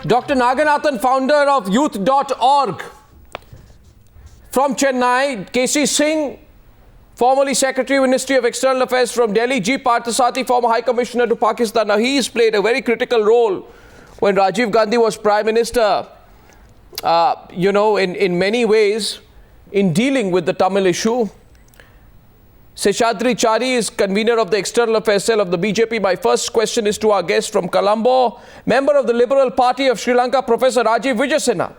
Dr. Naganathan, founder of youth.org. From Chennai, KC Singh, formerly Secretary, Ministry of External Affairs from Delhi, G. Parthasarathi, former High Commissioner to Pakistan. Now, he's played a very critical role when Rajiv Gandhi was Prime Minister, in many ways, in dealing with the Tamil issue. Seshadri Chari is convener of the External Affairs Cell of the BJP. My first question is to our guest from Colombo, member of the Liberal Party of Sri Lanka, Professor Rajiv Wijesinghe.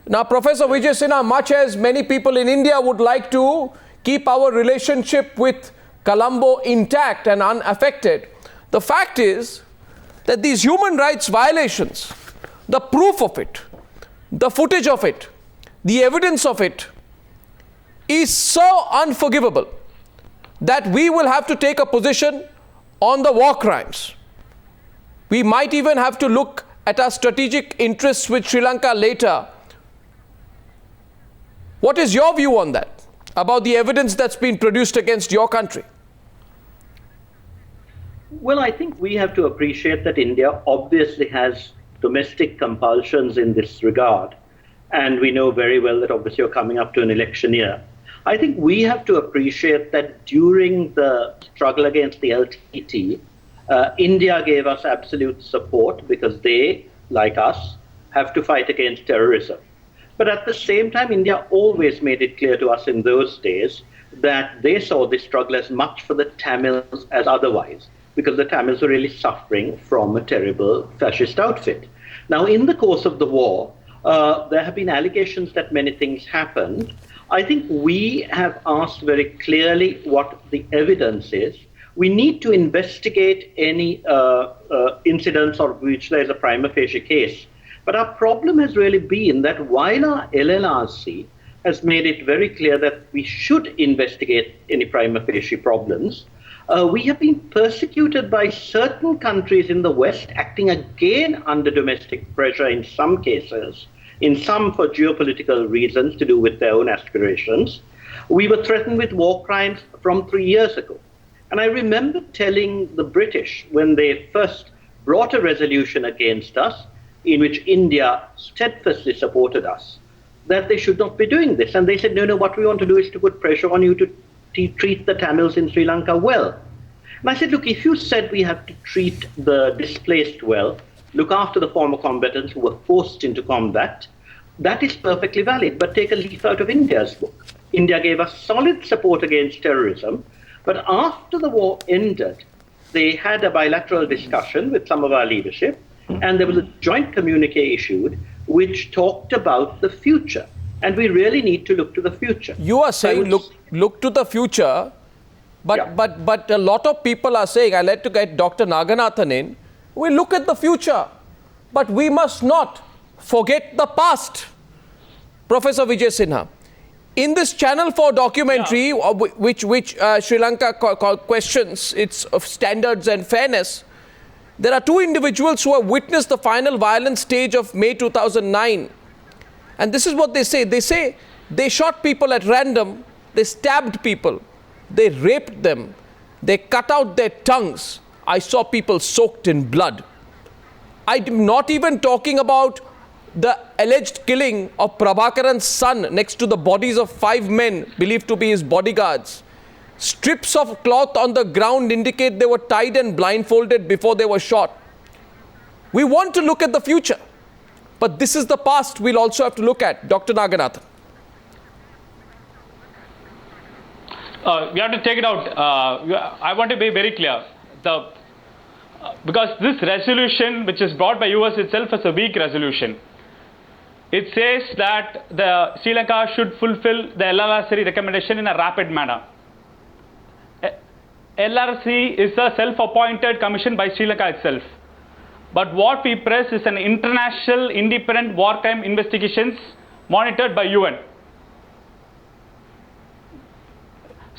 Now, Professor Wijesinghe, much as many people in India would like to keep our relationship with Colombo intact and unaffected, the fact is that these human rights violations, the proof of it, the footage of it, the evidence of it is so unforgivable that we will have to take a position on the war crimes. We might even have to look at our strategic interests with Sri Lanka later. What is your view on that, about the evidence that's been produced against your country? Well, I think we have to appreciate that India obviously has domestic compulsions in this regard. And we know very well that obviously you're coming up to an election year. I think we have to appreciate that during the struggle against the LTT, India gave us absolute support because they, like us, have to fight against terrorism. But at the same time, India always made it clear to us in those days that they saw this struggle as much for the Tamils as otherwise, because the Tamils were really suffering from a terrible fascist outfit. Now, in the course of the war, there have been allegations that many things happened. I think we have asked very clearly what the evidence is. We need to investigate any incidents of which there is a prima facie case. But our problem has really been that while our LLRC has made it very clear that we should investigate any prima facie problems, we have been persecuted by certain countries in the West acting again under domestic pressure in some cases, in some for geopolitical reasons to do with their own aspirations. We were threatened with war crimes from 3 years ago. And I remember telling the British when they first brought a resolution against us, in which India steadfastly supported us, that they should not be doing this. And they said, no, what we want to do is to put pressure on you to treat the Tamils in Sri Lanka well. And I said, look, if you said we have to treat the displaced well, look after the former combatants who were forced into combat, that is perfectly valid. But take a leaf out of India's book. India gave us solid support against terrorism, but after the war ended, they had a bilateral discussion with some of our leadership, and there was a joint communique issued which talked about the future. And we really need to look to the future. You are saying look to the future, but a lot of people are saying, I'd like to get Dr. Naganathan in, we look at the future, but we must not forget the past. Professor Wijesinghe, in this Channel 4 documentary, which Sri Lanka questions its standards and fairness, there are two individuals who have witnessed the final violent stage of May 2009. And this is what they say. They say they shot people at random, they stabbed people, they raped them, they cut out their tongues. I saw people soaked in blood. I'm not even talking about the alleged killing of Prabhakaran's son next to the bodies of 5 men believed to be his bodyguards. Strips of cloth on the ground indicate they were tied and blindfolded before they were shot. We want to look at the future, but this is the past we'll also have to look at. Dr. Naganathan. We have to take it out. I want to be very clear. Because this resolution, which is brought by US itself, is a weak resolution. It says that the Sri Lanka should fulfill the LLRC recommendation in a rapid manner. LRC is a self-appointed commission by Sri Lanka itself. But what we press is an international independent war crime investigations monitored by UN.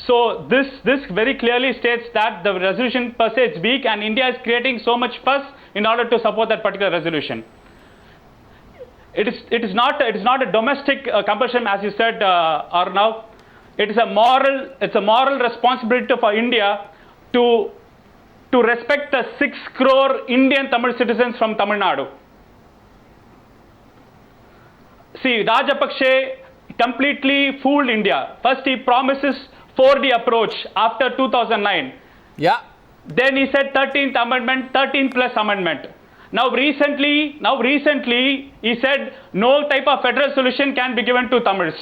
So this very clearly states that the resolution per se is weak, and India is creating so much fuss in order to support that particular resolution. It is not a domestic compulsion, as you said, Arnav. It's a moral responsibility for India to respect the 6 crore Indian Tamil citizens from Tamil Nadu. See, Rajapakse completely fooled India. First, he promises 4D approach after 2009. Yeah. Then he said 13th Amendment, 13th plus amendment. Now recently, he said no type of federal solution can be given to Tamils.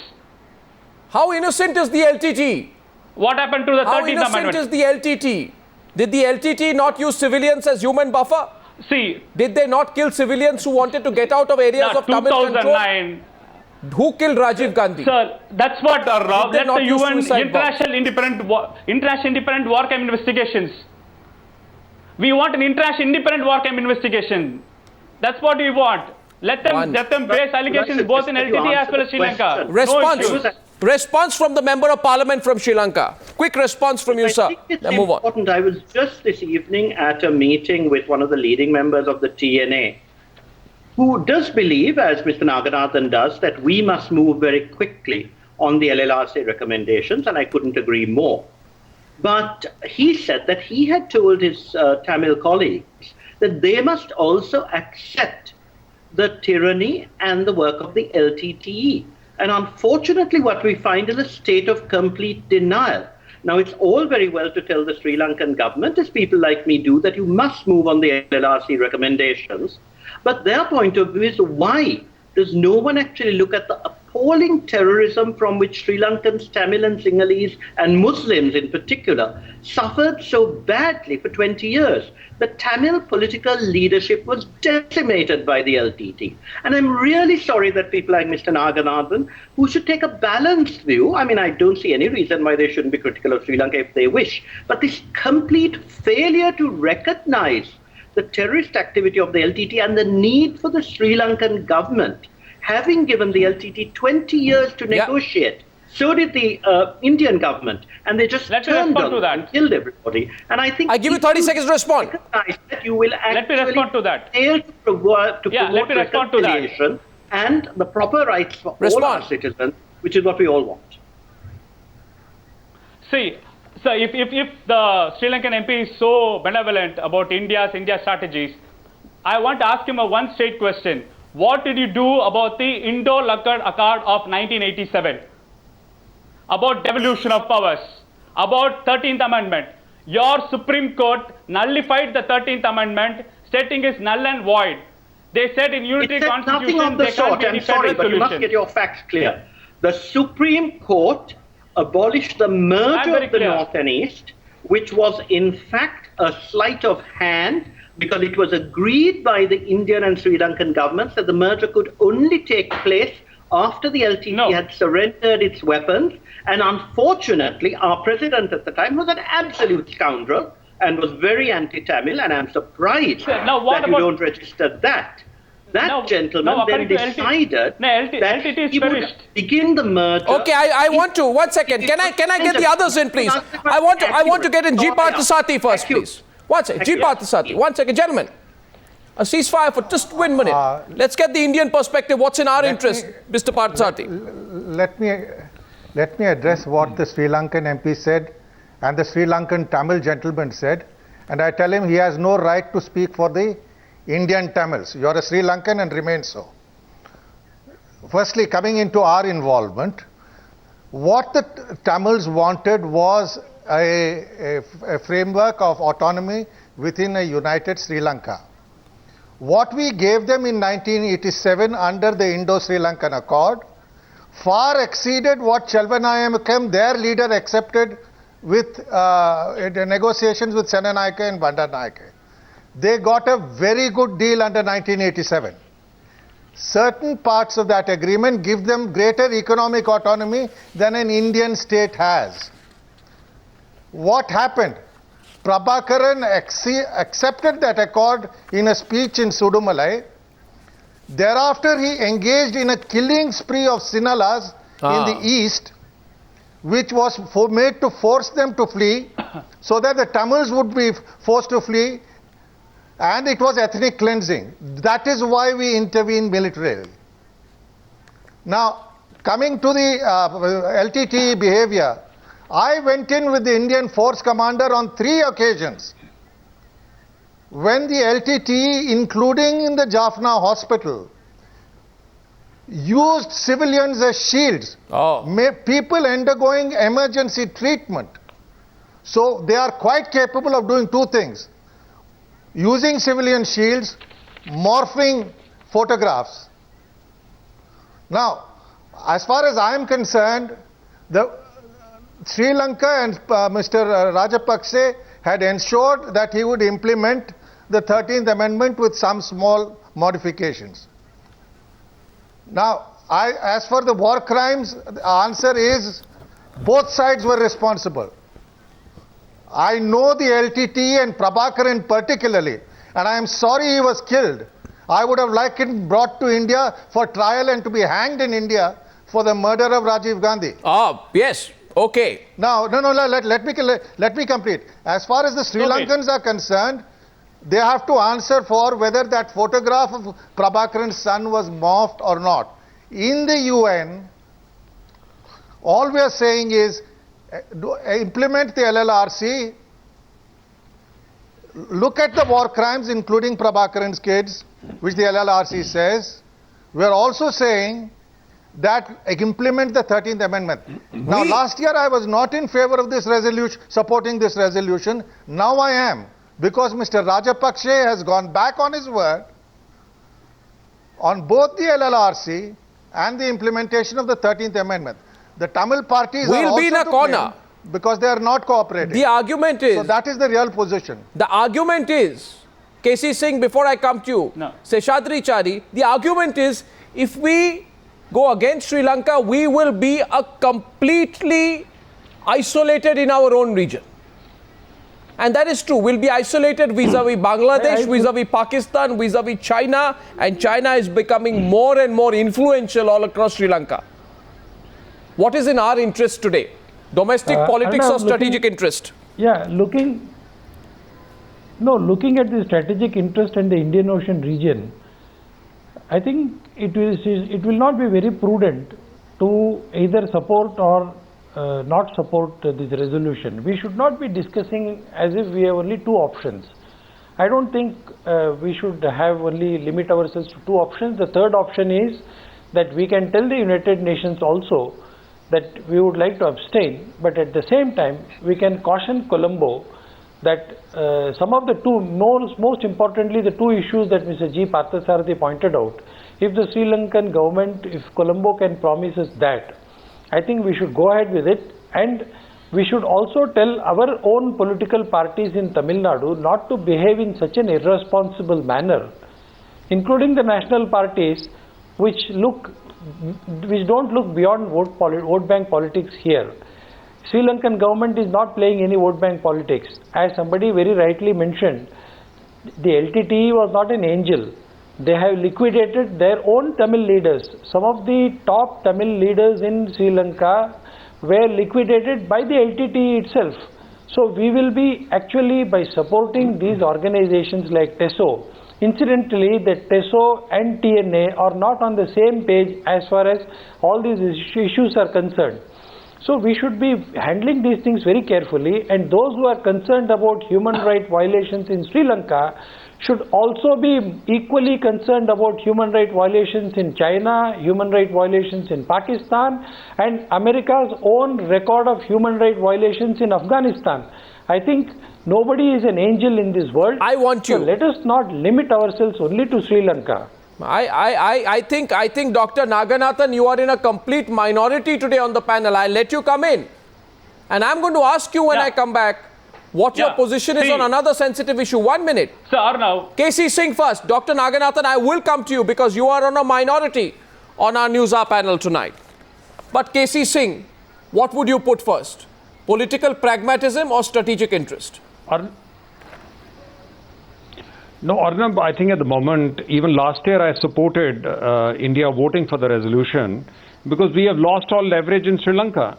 How innocent is the LTT? What happened to the 13th How innocent Amendment? is the LTT? Did the LTT not use civilians as human buffer? See, Did they not kill civilians who wanted to get out of areas of Tamil control? 2009. Who killed Rajiv Gandhi? Sir, that's what Did they let not the use UN suicide bombs? international independent war crime investigations. We want an international independent war crime investigation. That's what we want. Let them face allegations But both in just to LTT as answer well as the Sri Lanka. question. Response. No issues. Response from the Member of Parliament from Sri Lanka. Quick response from you, I sir. think it's Then move on. important. I was just this evening at a meeting with one of the leading members of the TNA, who does believe, as Mr. Naganathan does, that we must move very quickly on the LLRC recommendations, and I couldn't agree more. But he said that he had told his Tamil colleagues that they must also accept the tyranny and the work of the LTTE. And unfortunately, what we find is a state of complete denial. Now, it's all very well to tell the Sri Lankan government, as people like me do, that you must move on the LLRC recommendations. But their point of view is, why does no one actually look at the appalling terrorism from which Sri Lankans, Tamil and Sinhalese and Muslims in particular suffered so badly for 20 years? The Tamil political leadership was decimated by the LTT. And I'm really sorry that people like Mr. Naganathan, who should take a balanced view, I mean, I don't see any reason why they shouldn't be critical of Sri Lanka if they wish, but this complete failure to recognize the terrorist activity of the LTT and the need for the Sri Lankan government, having given the LTT 20 years to negotiate. So did the Indian government, and they just Let me turned respond to on that. and killed everybody. And I think I give you 30 seconds to respond. recognize that you will Let me actually respond to that. fail to promote let me respond to that. reconciliation and the proper rights for all Respond. our citizens, which is what we all want. See, so if the Sri Lankan MP is so benevolent about India strategies, I want to ask him a one straight question. What did you do about the Indo-Lakad Accord of 1987? About devolution of powers, about 13th Amendment. Your Supreme Court nullified the 13th Amendment, stating it's null and void. They said in unitary It said nothing constitution of the there can't sort. be any I'm sorry, federal but you must solution. get your facts clear. The Supreme Court abolished the merger very of the clear. North and East, which was in fact a sleight of hand, because it was agreed by the Indian and Sri Lankan governments that the merger could only take place after the LTT had surrendered its weapons. And unfortunately, our president at the time was an absolute scoundrel and was very anti-Tamil, and I'm surprised Now, what that you about- don't register that. That gentleman then according to decided LTT that is he would perished. begin the merger. Okay, I want to. 1 second. Can I get the others in, please? I want to get in G. Parthasathy first, please. 1 second. G. Parthasathy. 1 second, gentlemen. A ceasefire for just 1 minute. Let's get the Indian perspective. What's in our interest, Mr. Parthasathy? Let me address what the Sri Lankan MP said and the Sri Lankan Tamil gentleman said, and I tell him he has no right to speak for the Indian Tamils. You are a Sri Lankan and remain so. Firstly, coming into our involvement, what the Tamils wanted was a framework of autonomy within a united Sri Lanka. What we gave them in 1987 under the Indo-Sri Lankan Accord far exceeded what Chelvanayakam, their leader, accepted with the negotiations with Senanayake and Bandaranaike. They got a very good deal under 1987. Certain parts of that agreement give them greater economic autonomy than an Indian state has. What happened? Prabhakaran accepted that accord in a speech in Sudumalai. Thereafter, he engaged in a killing spree of Sinhalas in the east, which was made to force them to flee, so that the Tamils would be forced to flee, and it was ethnic cleansing. That is why we intervened militarily. Now, coming to the LTTE behavior, I went in with the Indian Force Commander on 3 occasions. When the LTTE, including in the Jaffna hospital, used civilians as shields. People undergoing emergency treatment. So they are quite capable of doing two things: using civilian shields, morphing photographs. Now, as far as I am concerned, Sri Lanka and Mr. Rajapakse had ensured that he would implement the 13th Amendment with some small modifications. Now, as for the war crimes, the answer is both sides were responsible. I know the LTT and Prabhakaran particularly, and I am sorry he was killed. I would have liked him brought to India for trial and to be hanged in India for the murder of Rajiv Gandhi. Yes, okay. Now, let me complete. As far as the Sri Lankans are concerned, they have to answer for whether that photograph of Prabhakaran's son was morphed or not. In the UN, all we are saying is implement the LLRC, look at the war crimes including Prabhakaran's kids, which the LLRC says. We are also saying that implement the 13th Amendment. Now, last year I was not in favor of this resolution, supporting this resolution. Now I am, because Mr. Rajapakse has gone back on his word on both the LLRC and the implementation of the 13th Amendment. The Tamil parties are also be in a corner because they are not cooperating. The argument is... So that is the real position. The argument is, KC Singh, before I come to you, Seshadri Chari, the argument is, if we go against Sri Lanka, we will be a completely isolated in our own region. And that is true. We'll be isolated vis-a-vis Bangladesh, vis-a-vis Pakistan, vis-a-vis China, and China is becoming more and more influential all across Sri Lanka. What is in our interest today? Domestic politics or strategic interest? Yeah, looking at the strategic interest in the Indian Ocean region, I think it will not be very prudent to either support or not support this resolution. We should not be discussing as if we have only two options. I don't think we should have only limit ourselves to two options. The third option is that we can tell the United Nations also that we would like to abstain, but at the same time we can caution Colombo that some of the two, most importantly the two issues that Mr. G. Parthasarathy pointed out, if the Sri Lankan government, if Colombo can promise us that, I think we should go ahead with it, and we should also tell our own political parties in Tamil Nadu not to behave in such an irresponsible manner, including the national parties which don't look beyond vote bank politics here. Sri Lankan government is not playing any vote bank politics. As somebody very rightly mentioned, the LTTE was not an angel. They have liquidated their own Tamil leaders. Some of the top Tamil leaders in Sri Lanka were liquidated by the LTTE itself. So we will be actually, by supporting these organizations like TESO, incidentally, the TESO and TNA are not on the same page as far as all these issues are concerned. So we should be handling these things very carefully, and those who are concerned about human rights violations in Sri Lanka should also be equally concerned about human rights violations in China, human rights violations in Pakistan, and America's own record of human rights violations in Afghanistan. I think nobody is an angel in this world. I want you. So let us not limit ourselves only to Sri Lanka. I think Dr. Naganathan, you are in a complete minority today on the panel. I'll let you come in. And I'm going to ask you when I come back what your position is on another sensitive issue. 1 minute. Sir, Arnav. KC Singh first. Dr. Naganathan, I will come to you because you are on a minority on our News Hour panel tonight. But KC Singh, what would you put first? Political pragmatism or strategic interest? No, Arnab, I think at the moment, even last year I supported India voting for the resolution because we have lost all leverage in Sri Lanka.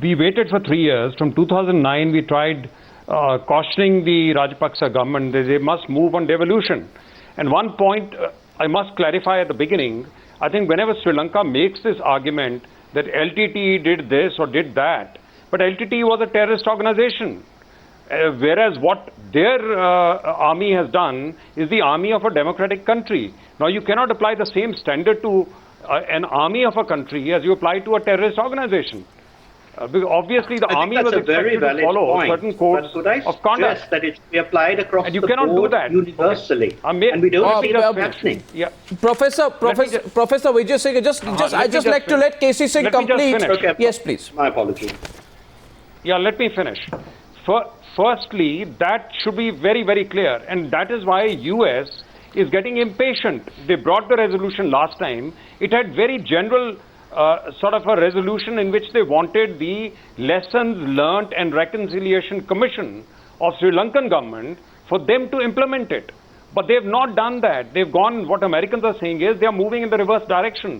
We waited for 3 years. From 2009, we tried cautioning the Rajapaksa government that they must move on devolution. And one point I must clarify at the beginning, I think whenever Sri Lanka makes this argument that LTTE did this or did that, but LTTE was a terrorist organization. Whereas what their army has done is the army of a democratic country. Now you cannot apply the same standard to an army of a country as you apply to a terrorist organization. Because obviously the army was expected to follow certain codes of conduct. That it should be applied across And you the cannot do board that. universally. Okay. And we don't see Oh, that happening. Yeah. Professor Vijay Singh, I just like to let KC Singh let me just complete. finish. Okay. Yes, please. My apologies. Yeah, let me finish. Firstly, that should be very, very clear, and that is why US is getting impatient. They brought the resolution last time. It had very general sort of a resolution in which they wanted the Lessons Learnt and Reconciliation Commission of Sri Lankan government for them to implement it. But they have not done that. They've gone, what Americans are saying is they are moving in the reverse direction.